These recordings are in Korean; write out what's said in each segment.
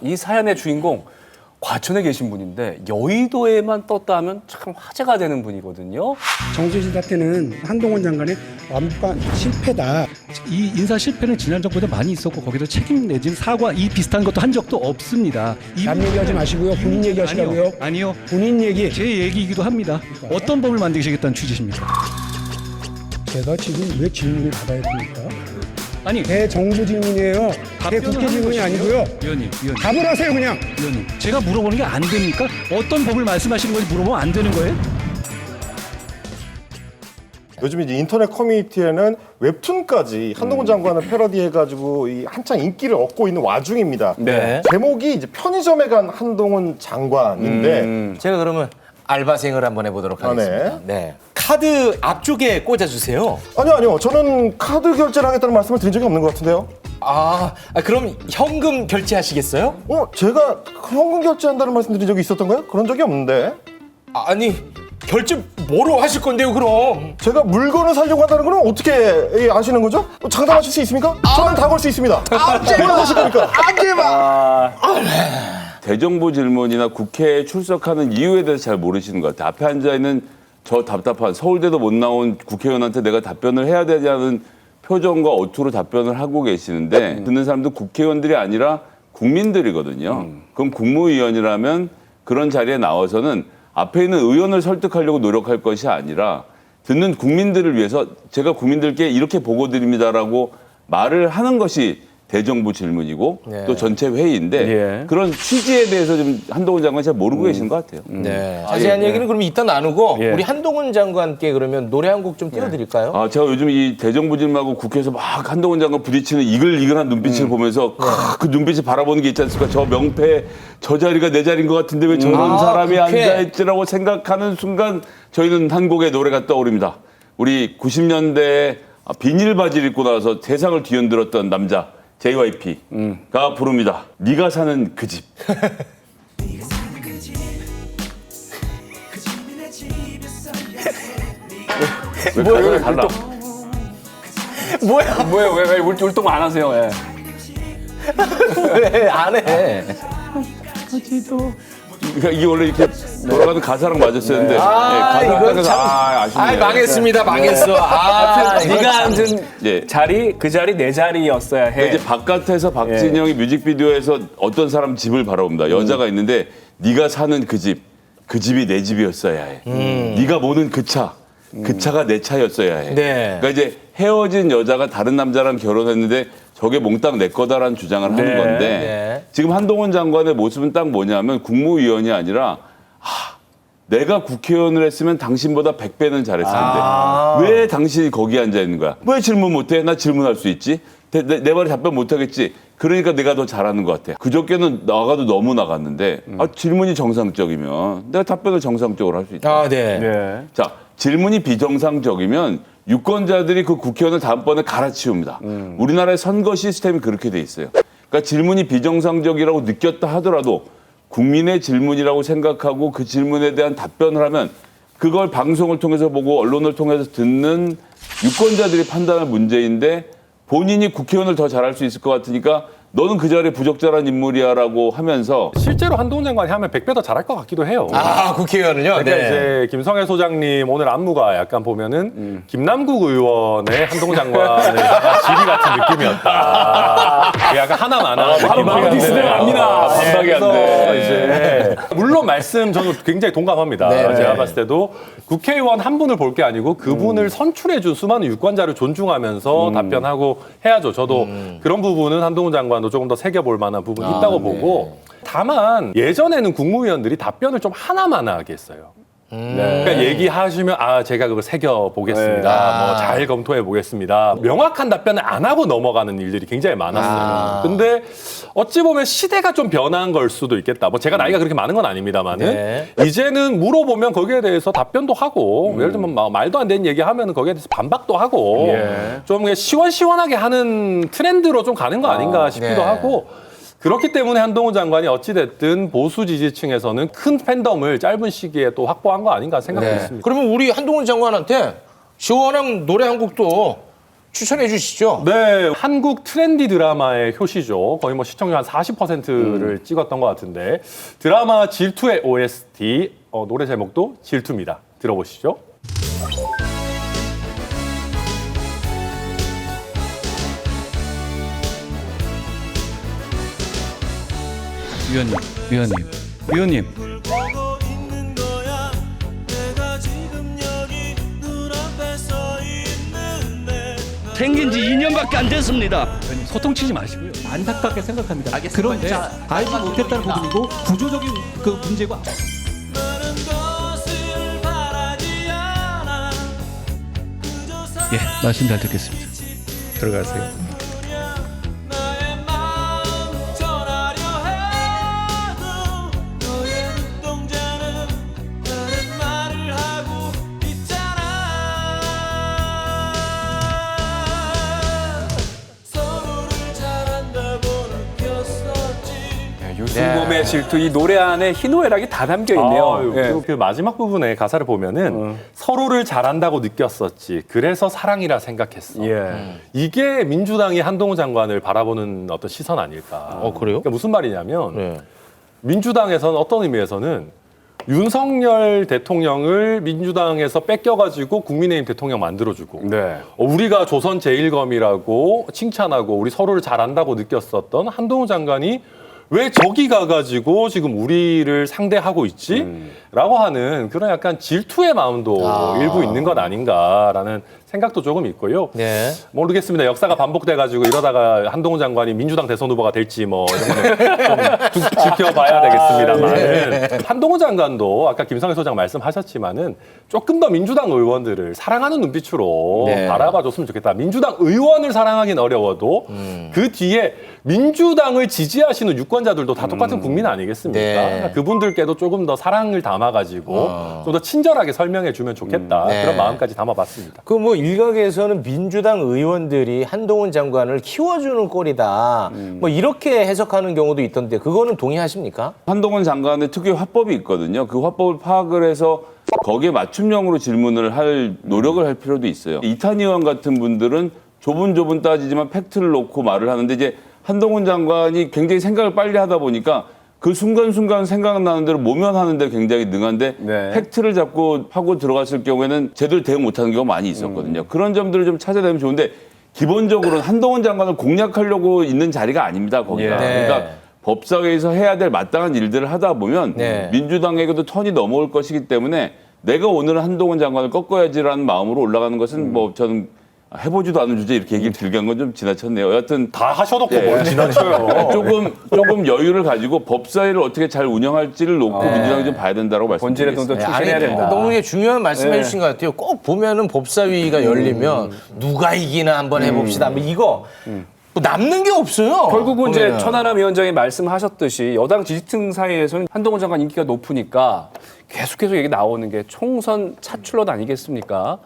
이 사연의 주인공 과천에 계신 분인데 여의도에만 떴다 하면 참 화제가 되는 분이거든요. 정수진 사태는 한동훈 장관의 완벽한 실패다. 이 인사 실패는 지난 정부에도 많이 있었고 거기서 책임 내진 사과 이 비슷한 것도 한 적도 없습니다. 남 얘기하지 마시고요. 본인 얘기하시라고요. 아니요. 본인 얘기. 제 얘기이기도 합니다. 어떤 법을 만드시겠다는 취지십니까? 제가 지금 왜 질문을 받아야 됩니까? 아니 대정부 질문이에요. 대국회 질문이 아니고요. 위원님. 답을 하세요 그냥. 위원님. 제가 물어보는 게 안 됩니까? 어떤 법을 말씀하시는 건지 물어보면 안 되는 거예요? 요즘 이제 인터넷 커뮤니티에는 웹툰까지 한동훈 장관을 패러디해가지고 이 한창 인기를 얻고 있는 와중입니다. 네. 제목이 이제 편의점에 간 한동훈 장관인데 제가 그러면 알바생을 한번 해보도록 하겠습니다. 네. 네. 카드 앞쪽에 꽂아주세요. 아니요. 저는 카드 결제를 하겠다는 말씀을 드린 적이 없는 것 같은데요. 그럼 현금 결제하시겠어요? 제가 현금 결제한다는 말씀 드린 적이 있었던가요? 그런 적이 없는데. 아니, 결제 뭐로 하실 건데요, 그럼? 제가 물건을 사려고 한다는 건 어떻게 아시는 거죠? 장담하실 수 있습니까? 저는 다 걸 수 있습니다. 뭘 사실 겁니까? 대정부 질문이나 국회에 출석하는 이유에 대해서 잘 모르시는 것 같아요. 앞에 앉아있는 저 답답한 서울대도 못 나온 국회의원한테 내가 답변을 해야 되냐는 표정과 어투로 답변을 하고 계시는데 듣는 사람도 국회의원들이 아니라 국민들이거든요. 그럼 국무위원이라면 그런 자리에 나와서는 앞에 있는 의원을 설득하려고 노력할 것이 아니라 듣는 국민들을 위해서 제가 국민들께 이렇게 보고 드립니다라고 말을 하는 것이 대정부 질문이고 또 전체 회의인데 예. 그런 취지에 대해서 좀 한동훈 장관이 잘 모르고 계신 것 같아요. 네. 자세한 얘기는 그럼 이따 나누고 예. 우리 한동훈 장관께 그러면 노래 한 곡 좀 띄워드릴까요? 제가 요즘 이 대정부 질문하고 국회에서 막 한동훈 장관 부딪히는 이글이글한 눈빛을 보면서 그 눈빛을 바라보는 게 있지 않습니까? 저 명패, 저 자리가 내 자리인 것 같은데 왜 저런 사람이 국회. 앉아있지라고 생각하는 순간 저희는 한 곡의 노래가 떠오릅니다. 우리 90년대에 비닐 바지를 입고 나와서 세상을 뒤흔들었던 남자 JYP가 부릅니다. 네가 사는 그 집. 왜 뭐야? 달라. 뭐예요? 왜 울동 안 하세요? 예. 왜 안 해? 그러니까 이게 원래 이렇게 돌아가는 가사랑 맞았었는데 이거 참. 아쉽네요. 망했습니다. 망했어. 네가 앉은 예. 자리 그 자리 내 자리였어야 해. 그러니까 이제 바깥에서 박진영이 뮤직비디오에서 어떤 사람 집을 바라봅니다. 여자가 있는데 네가 사는 그 집, 그 집이 내 집이었어야 해. 네가 모는 그 차, 그 차가 내 차였어야 해. 네. 그러니까 이제 헤어진 여자가 다른 남자랑 결혼했는데 저게 몽땅 내 거다라는 주장을 하는 건데 네. 지금 한동훈 장관의 모습은 딱 뭐냐면 국무위원이 아니라 내가 국회의원을 했으면 당신보다 100배는 잘했을 텐데 왜 당신이 거기 앉아 있는 거야? 왜 질문 못해? 나 질문할 수 있지. 내 말에 답변 못하겠지. 그러니까 내가 더 잘하는 것 같아. 그저께는 나가도 너무 나갔는데 질문이 정상적이면 내가 답변을 정상적으로 할 수 있다. 네. 네. 자, 질문이 비정상적이면 유권자들이 그 국회의원을 다음번에 갈아치웁니다. 우리나라의 선거 시스템이 그렇게 돼 있어요. 그러니까 질문이 비정상적이라고 느꼈다 하더라도 국민의 질문이라고 생각하고 그 질문에 대한 답변을 하면 그걸 방송을 통해서 보고 언론을 통해서 듣는 유권자들이 판단할 문제인데 본인이 국회의원을 더 잘할 수 있을 것 같으니까 너는 그 자리에 부적절한 인물이야라고 하면서 실제로 한동훈 장관이 하면 100배 더 잘할 것 같기도 해요. 국회의원은요? 그러니까 이제 김성애 소장님 오늘 안무가 약간 보면은 김남국 의원의 한동훈 장관의 지리 같은 느낌이었다. 약간 하나만 바로 디스를 합니다. 반박이 안 돼. 이제 물론 말씀 저는 굉장히 동감합니다. 네. 제가 봤을 때도 국회의원 한 분을 볼 게 아니고 그분을 선출해준 수많은 유권자를 존중하면서 답변하고 해야죠. 저도 그런 부분은 한동훈 장관도 조금 더 새겨볼 만한 부분이 있다고 보고 다만 예전에는 국무위원들이 답변을 좀 하나만하게 했어요. 그러니까 얘기하시면 제가 그걸 새겨보겠습니다. 뭐 잘 검토해보겠습니다. 명확한 답변을 안 하고 넘어가는 일들이 굉장히 많았어요. 근데 어찌 보면 시대가 좀 변한 걸 수도 있겠다. 뭐 제가 나이가 그렇게 많은 건 아닙니다만은 이제는 물어보면 거기에 대해서 답변도 하고 예를 들면 말도 안 되는 얘기하면 거기에 대해서 반박도 하고 좀 그냥 시원시원하게 하는 트렌드로 좀 가는 거 아닌가 싶기도 하고 그렇기 때문에 한동훈 장관이 어찌됐든 보수 지지층에서는 큰 팬덤을 짧은 시기에 또 확보한 거 아닌가 생각도 있습니다. 그러면 우리 한동훈 장관한테 시원한 노래 한 곡도 추천해 주시죠. 네, 한국 트렌디 드라마의 효시죠. 거의 뭐 시청률 한 40%를 찍었던 것 같은데 드라마 질투의 OST 노래 제목도 질투입니다. 들어보시죠. 위원님. 생긴 지 2년밖에 안 됐습니다. 소통치지 마시고요. 안타깝게 생각합니다. 알겠습니다. 그런데 자, 알지 못했다는 부분이고 구조적인 그 문제가 예, 말씀 잘 듣겠습니다. 들어가세요. 유승범의 질투 이 노래 안에 희노애락이 다 담겨 있네요. 아유, 예. 그리고 그 마지막 부분에 가사를 보면은 서로를 잘한다고 느꼈었지. 그래서 사랑이라 생각했어. 예. 이게 민주당이 한동훈 장관을 바라보는 어떤 시선 아닐까. 그래요? 그러니까 무슨 말이냐면 네. 민주당에서는 어떤 의미에서는 윤석열 대통령을 민주당에서 뺏겨가지고 국민의힘 대통령 만들어주고 네. 우리가 조선 제일검이라고 칭찬하고 우리 서로를 잘한다고 느꼈었던 한동훈 장관이 왜 저기 가가지고 지금 우리를 상대하고 있지? 라고 하는 그런 약간 질투의 마음도 일부 있는 것 아닌가라는 생각도 조금 있고요. 네. 모르겠습니다. 역사가 반복돼가지고 이러다가 한동훈 장관이 민주당 대선 후보가 될지 뭐 이런 거는 좀 지켜봐야 되겠습니다만 한동훈 장관도 아까 김성애 소장 말씀하셨지만은 조금 더 민주당 의원들을 사랑하는 눈빛으로 네. 바라봐줬으면 좋겠다. 민주당 의원을 사랑하긴 어려워도 그 뒤에 민주당을 지지하시는 유권자들도 다 똑같은 국민 아니겠습니까? 네. 그러니까 그분들께도 조금 더 사랑을 담아가지고 좀 더 친절하게 설명해주면 좋겠다. 네. 그런 마음까지 담아봤습니다. 그 뭐 일각에서는 민주당 의원들이 한동훈 장관을 키워주는 꼴이다. 뭐 이렇게 해석하는 경우도 있던데 그거는 동의하십니까? 한동훈 장관의 특유의 화법이 있거든요. 그 화법을 파악을 해서 거기에 맞춤형으로 질문을 할 노력을 할 필요도 있어요. 이탄희 의원 같은 분들은 조분 따지지만 팩트를 놓고 말을 하는데 이제 한동훈 장관이 굉장히 생각을 빨리 하다 보니까 그 순간순간 생각나는 대로 모면하는 데 굉장히 능한데 네. 팩트를 잡고 하고 들어갔을 경우에는 제대로 대응 못하는 경우가 많이 있었거든요. 그런 점들을 좀 찾아내면 좋은데 기본적으로는 한동훈 장관을 공략하려고 있는 자리가 아닙니다. 거기가. 네. 그러니까 법사위에서 해야 될 마땅한 일들을 하다 보면 네. 민주당에게도 턴이 넘어올 것이기 때문에 내가 오늘은 한동훈 장관을 꺾어야지라는 마음으로 올라가는 것은 뭐 저는 해보지도 않은 주제 이렇게 얘기를 들게 한 건 좀 지나쳤네요. 여하튼 다 하셔놓고 예. 뭘 지나쳐요. 조금 여유를 가지고 법사위를 어떻게 잘 운영할지를 놓고 민주당이 좀 봐야 된다고 본질의 돈도 말씀드리겠습니다. 출신해야 된다. 너무 이게 중요한 말씀 네. 해주신 것 같아요. 꼭 보면은 법사위가 열리면 누가 이기나 한번 해봅시다. 뭐 이거 뭐 남는 게 없어요. 결국은 이제 보면은. 천하람 위원장이 말씀하셨듯이 여당 지지층 사이에서는 한동훈 장관 인기가 높으니까 계속해서 얘기 나오는 게 총선 차출론 아니겠습니까?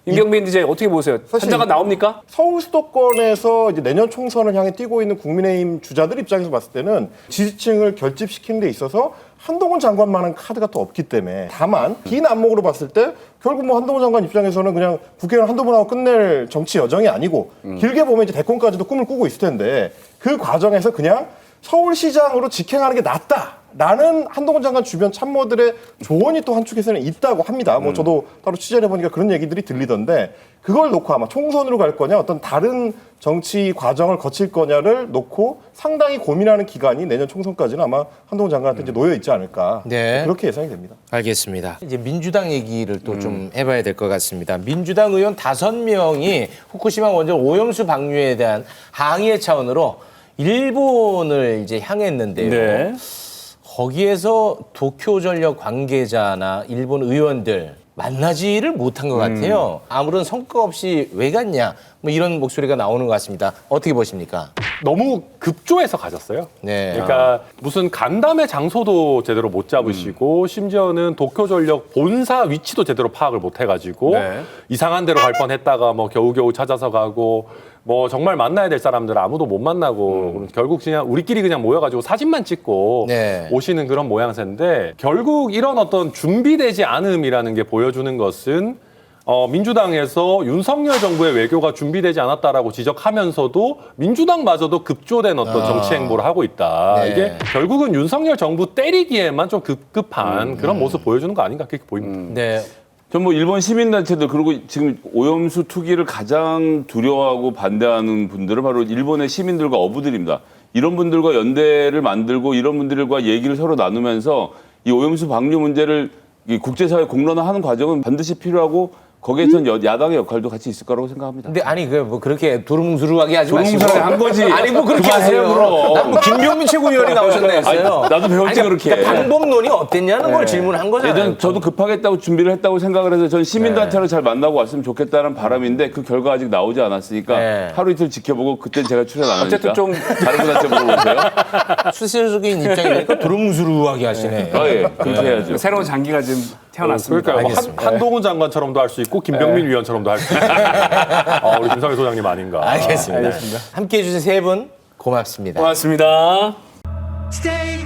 임경빈 이제 어떻게 보세요? 한 사실 장관 나옵니까? 서울 수도권에서 이제 내년 총선을 향해 뛰고 있는 국민의힘 주자들 입장에서 봤을 때는 지지층을 결집시키는 데 있어서 한동훈 장관만한 카드가 또 없기 때문에 다만 긴 안목으로 봤을 때 결국 뭐 한동훈 장관 입장에서는 그냥 국회의원 한두 번 하고 끝낼 정치 여정이 아니고 길게 보면 이제 대권까지도 꿈을 꾸고 있을 텐데 그 과정에서 그냥 서울시장으로 직행하는 게 낫다라는 한동훈 장관 주변 참모들의 조언이 또 한쪽에서는 있다고 합니다. 뭐 저도 따로 취재를 해보니까 그런 얘기들이 들리던데 그걸 놓고 아마 총선으로 갈 거냐 어떤 다른 정치 과정을 거칠 거냐를 놓고 상당히 고민하는 기간이 내년 총선까지는 아마 한동훈 장관한테 이제 놓여 있지 않을까 네. 그렇게 예상이 됩니다. 알겠습니다. 이제 민주당 얘기를 또 좀 해봐야 될 것 같습니다. 민주당 의원 5명이 후쿠시마 원전 오염수 방류에 대한 항의의 차원으로 일본을 이제 향했는데요. 네. 거기에서 도쿄전력 관계자나 일본 의원들 만나지를 못한 것 같아요. 아무런 성과 없이 왜 갔냐 뭐 이런 목소리가 나오는 것 같습니다. 어떻게 보십니까? 너무 급조해서 가셨어요. 네. 그러니까 무슨 간담회 장소도 제대로 못 잡으시고 심지어는 도쿄전력 본사 위치도 제대로 파악을 못 해가지고 네. 이상한 데로 갈 뻔했다가 뭐 겨우겨우 찾아서 가고 뭐 정말 만나야 될 사람들 아무도 못 만나고 결국 그냥 우리끼리 그냥 모여가지고 사진만 찍고 네. 오시는 그런 모양새인데 결국 이런 어떤 준비되지 않음이라는 게 보여주는 것은 민주당에서 윤석열 정부의 외교가 준비되지 않았다라고 지적하면서도 민주당마저도 급조된 어떤 정치 행보를 하고 있다. 네. 이게 결국은 윤석열 정부 때리기에만 좀 급급한 그런 모습 보여주는 거 아닌가 그렇게 보입니다. 네. 전 뭐 일본 시민단체들 그리고 지금 오염수 투기를 가장 두려워하고 반대하는 분들은 바로 일본의 시민들과 어부들입니다. 이런 분들과 연대를 만들고 이런 분들과 얘기를 서로 나누면서 이 오염수 방류 문제를 이 국제사회 공론화하는 과정은 반드시 필요하고 거기에선 야당의 역할도 같이 있을 거라고 생각합니다. 근데 아니 그 뭐 그렇게 두루뭉술하게 하지 마시고 두루뭉술하게 한 거지. 아니 뭐 그렇게 그만해요, 하세요. 그럼. 난뭐 김병민 최고위원이 나오셨나 했어요. 아니, 나도 배웠지, 그렇게. 그러니까 방법론이 어땠냐는 걸 질문한 거잖아요. 예전 저도 급하겠다고 준비를 했다고 생각을 해서 전 시민단체를 잘 만나고 왔으면 좋겠다는 바람인데 그 결과 아직 나오지 않았으니까 네. 하루 이틀 지켜보고 그땐 제가 출연 안 하니까 어쨌든 좀 다른 분한테 물어보세요. 수세적인 입장이니까 두루뭉술하게 하시네. 아, 예. 그렇게 해야죠. 새로운 장기가 지금 태어났습니다. 그러니까 뭐 알겠습니다. 한동훈 장관처럼도 할 수 있고 김병민 위원처럼도 할 수 있고 우리 김성애 소장님 아닌가. 알겠습니다. 함께해 주신 세 분 고맙습니다. 고맙습니다. Stay